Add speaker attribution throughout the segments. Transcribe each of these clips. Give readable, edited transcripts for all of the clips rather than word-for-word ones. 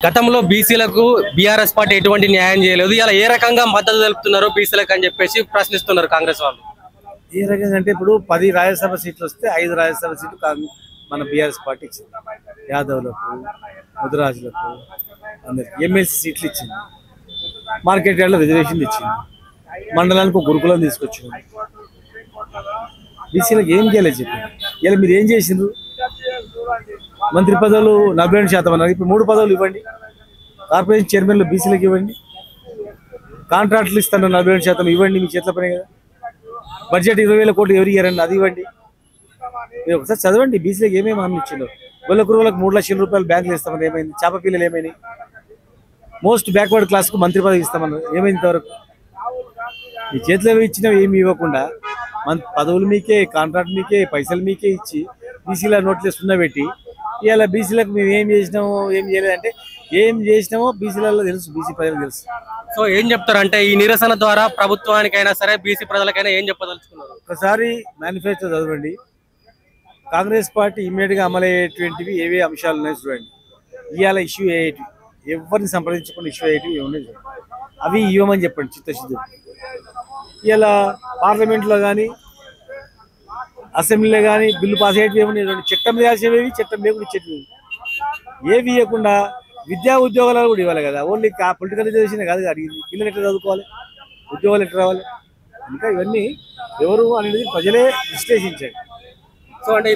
Speaker 1: గతంలో బీసీలకు BRS party ఎటువంటి న్యాయం చేయలేదు. ఇలా ఏ రకంగా మద్దతు తెలుపుతున్నారు బీసీలకు అని చెప్పేసి ప్రశ్నిస్తున్నారు కాంగ్రెస్ వాళ్ళు.
Speaker 2: ఏ రకంగా అంటే ఇప్పుడు 10 రాజ్యసభ సీట్లు వస్తే 5 రాజ్యసభ సీట్లు మన బీఆర్ఎస్ పార్టీ ఇచ్చింది. యాదవ్లకు, ముదిరాజులకు అందరికి ఎమ్మెల్సీ సీట్లు ఇచ్చింది. మార్కెట్ యార్డ్లో రిజర్వేషన్లు ఇచ్చింది. మండలానికి ఒక గురుకులం తీసుకొచ్చింది. బీసీలకు ఏం చేయలేదు చెప్పి ఇలా మీరు ఏం చేసిండ్రు? మంత్రి పదవులు 42% అన్నారు. ఇప్పుడు 3 పదవులు ఇవ్వండి. కార్పొరేషన్ చైర్మన్లు బీసీలకు ఇవ్వండి. కాంట్రాక్టులు ఇస్తాను 42% ఇవ్వండి. మీ చేతుల పని కదా. బడ్జెట్ 20,000 కోట్లు ఎవరు ఇయ్యారండి, అది ఇవ్వండి. మీరు ఒకసారి చదవండి బీసీలకు ఏమేమి హామీ ఇచ్చిందో. గొల్ల కురువులకు 3 లక్షల రూపాయలు బ్యాంకులు ఇస్తామని ఏమైంది? చేప పిల్లలు ఏమైంది? మోస్ట్ బ్యాక్వర్డ్ క్లాస్కు మంత్రి పదవి ఇస్తామన్నారు, ఏమైంది ఇంతవరకు? మీ చేతిలో ఇచ్చినవి ఏమి ఇవ్వకుండా పదవులు మీకే, కాంట్రాక్ట్ మీకే, పైసలు మీకే ఇచ్చి బీసీల నోట్లో సున్నబెట్టి ఇవాళ బీసీలకు మేము ఏం చేసినామో ఏం చేయలేదంటే ఏం చేసినామో బీసీలలో తెలుసు, బీసీ ప్రజలకు తెలుసు.
Speaker 1: సో ఏం చెప్తారంటే ఈ నిరసన ద్వారా ప్రభుత్వానికైనా సరే బీసీ ప్రజలకైనా ఏం చెప్పదలుచుకున్నారు?
Speaker 2: ఒకసారి మేనిఫెస్టో చదవండి. కాంగ్రెస్ పార్టీ ఇమ్మీడియట్గా అమలయ్యేటువంటివి ఏవే అంశాలు ఉన్నాయి చూడండి. ఇవాళ ఇష్యూ అయ్యేటివి, ఎవరిని సంప్రదించకుండా ఇష్యూ అయ్యేటివి ఏమున్నాయి చూడండి. అవి ఇవ్వమని చెప్పండి చిత్తశుద్ధి. ఇలా పార్లమెంట్లో కానీ అసెంబ్లీలో కానీ బిల్లు పాస్ అయ్యేటివి ఏమున్నాయి, చట్టం చేసేవి, చట్టం లేకుండా ఇచ్చేటివి ఏవి ఇవ్వకుండా విద్యా ఉద్యోగాలు కూడా ఇవ్వాలి కదా. ఓన్లీ పొలిటికల్ రిజర్వేషన్ కాదు అడిగింది. పిల్లలు ఎట్లా చదువుకోవాలి, ఉద్యోగాలు ఎట్లా రావాలి, ఇంకా ఇవన్నీ ఎవరు అనేది ప్రజలే విశ్లేషించారు.
Speaker 1: సో అంటే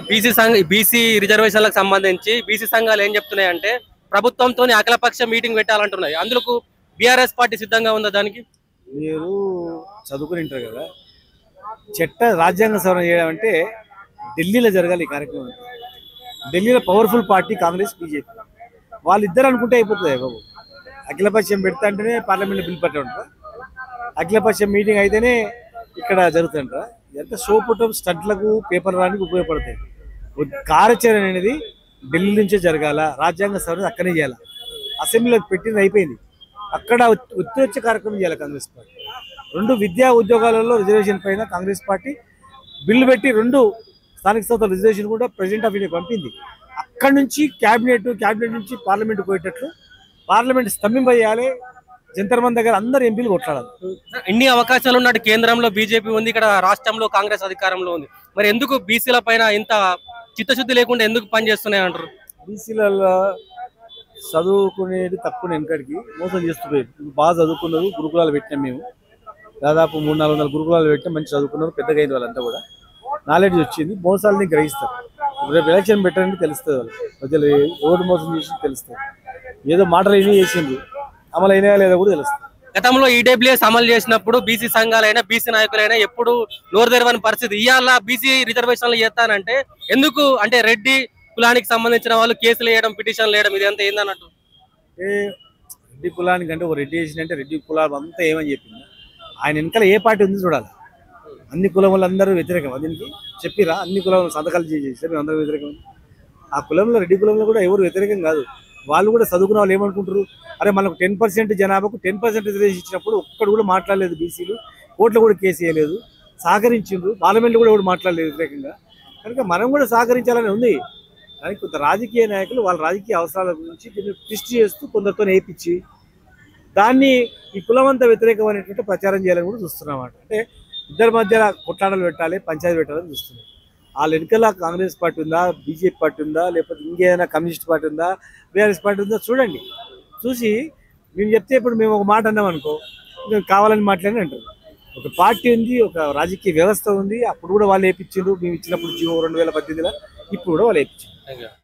Speaker 1: బీసీ రిజర్వేషన్లకు సంబంధించి బీసీ సంఘాలు ఏం చెప్తున్నాయంటే ప్రభుత్వంతో అఖిలపక్ష మీటింగ్ పెట్టాలంటున్నాయి. అందుకు బీఆర్ఎస్ పార్టీ సిద్ధంగా ఉందా? దానికి
Speaker 2: మీరు చదువుకుని ఉంటారు కదా. రాజ్యాంగ సవరణ చేయడం అంటే ఢిల్లీలో జరగాలి ఈ కార్యక్రమం. ఢిల్లీలో పవర్ఫుల్ పార్టీ కాంగ్రెస్, బీజేపీ వాళ్ళిద్దరు అనుకుంటే అయిపోతుంది బాబు. అఖిలపక్షం పెడతా అంటేనే పార్లమెంట్లో బిల్ పెట్ట ఉంటారా? అఖిలపక్షం మీటింగ్ అయితేనే ఇక్కడ జరుగుతుంటారా? ఎంత షోపుటం స్టంట్లకు పేపర్ రానికి ఉపయోగపడతాయి. కార్యాచరణ అనేది ఢిల్లీ నుంచే జరగాల. రాజ్యాంగ సవరణ అక్కడే చేయాలి. అసెంబ్లీలో పెట్టింది అయిపోయింది, అక్కడ వచ్చే కార్యక్రమం చేయాలి కాంగ్రెస్ పార్టీ. 2 విద్యా ఉద్యోగాలలో రిజర్వేషన్ పైన కాంగ్రెస్ పార్టీ బిల్లు పెట్టి 2 స్థానిక సంస్థల రిజర్వేషన్ కూడా ప్రెసిడెంట్ ఆఫ్ ఇండియా పంపింది. అక్కడ నుంచి క్యాబినెట్ నుంచి పార్లమెంట్ పోయేటట్లు పార్లమెంట్ స్తంభింపజేయాలి. జంతర్ మంతర్ దగ్గర అందరు ఎంపీలు కొట్లాడాలి.
Speaker 1: ఇన్ని అవకాశాలు ఉన్నట్టు కేంద్రంలో బీజేపీ ఉంది, ఇక్కడ రాష్ట్రంలో కాంగ్రెస్ అధికారంలో ఉంది. మరి ఎందుకు బీసీల పైన ఇంత చిత్తశుద్ధి లేకుండా ఎందుకు పనిచేస్తున్నాయి అంటారు?
Speaker 2: బీసీలలో చదువుకునేది తక్కువ, వెనకడికి మోసం చేస్తుపోయేది. బాగా చదువుకున్నారు, గురుకులాలు పెట్టినాం మేము. దాదాపు 300-400 గురుకులాలు పెట్టినా మంచి చదువుకున్నారు, పెద్దగా అయిన వాళ్ళంతా కూడా నాలెడ్జ్ వచ్చింది. మోసాలని గ్రహిస్తారు. రేపు ఎలక్షన్ పెట్టడానికి తెలుస్తుంది వాళ్ళు, ప్రజలు ఓటు మోసం చేసి తెలుస్తుంది. ఏదో మాటలు అయినా చేసిండ్రు, అమలు అయినా లేదా కూడా తెలుస్తుంది.
Speaker 1: గతంలో ఈడబ్ల్యూఎస్ అమలు చేసినప్పుడు బీసీ సంఘాలైనా బీసీ నాయకులైనా ఎప్పుడు నోరు తెరవని పరిస్థితి. ఇవాళ బీసీ రిజర్వేషన్లు చేస్తానంటే ఎందుకు అంటే రెడ్డి కులానికి సంబంధించిన వాళ్ళు కేసులు వేయడం, పిటిషన్లు వేయడం, ఇదంతా ఏందన్నట్టు?
Speaker 2: రెడ్డి కులానికి అంటే ఒక రెడ్డి చేసిందంటే రెడ్డి కులాలు అంతా ఏమని చెప్పింది. ఆయన వెనకాల ఏ పార్టీ ఉంది చూడాలి. అన్ని కులం వాళ్ళందరూ వ్యతిరేకం. దీనికి చెప్పిరా? అన్ని కులం సంతకాలు చేసేస్తే మేము అందరూ వ్యతిరేకం. ఆ కులంలో రెడ్డి కులంలో కూడా ఎవరు వ్యతిరేకం కాదు. వాళ్ళు కూడా చదువుకున్న వాళ్ళు ఏమనుకుంటారు, అరే మనకు 10% జనాభాకు 10% రిజర్వేషన్ ఇచ్చినప్పుడు ఒక్కడు కూడా మాట్లాడలేదు. బీసీలు కోర్టులో కూడా కేసు వేయలేదు, సహకరించిండ్రు. పార్లమెంట్లో కూడా ఎవరు మాట్లాడలేదు వ్యతిరేకంగా. కనుక మనం కూడా సహకరించాలని ఉంది. కానీ కొంత రాజకీయ నాయకులు వాళ్ళ రాజకీయ అవసరాల గురించి దీన్ని ట్విస్ట్ చేస్తూ కొందరితో నేర్పించి దాన్ని ఈ కులమంతా వ్యతిరేకం అనేటువంటి ప్రచారం చేయాలని కూడా చూస్తున్నమాట. అంటే ఇద్దరి మధ్య కొట్లాటలు పెట్టాలి, పంచాయతీ పెట్టాలని చూస్తున్నారు. వాళ్ళ వెనుకల కాంగ్రెస్ పార్టీ ఉందా, బీజేపీ పార్టీ ఉందా, లేకపోతే ఇంకేదైనా కమ్యూనిస్ట్ పార్టీ ఉందా, బీఆర్ఎస్ పార్టీ ఉందా చూడండి. చూసి మేము చెప్తే ఇప్పుడు మేము ఒక మాట అన్నాం అనుకో, మేము కావాలని మాట్లాడి అంటారు. ఒక పార్టీ ఉంది, ఒక రాజకీయ వ్యవస్థ ఉంది. అప్పుడు కూడా వాళ్ళు వేయించారు. మేము ఇచ్చినప్పుడు జీవో 2018లో, ఇప్పుడు కూడా వాళ్ళు వేయించారు.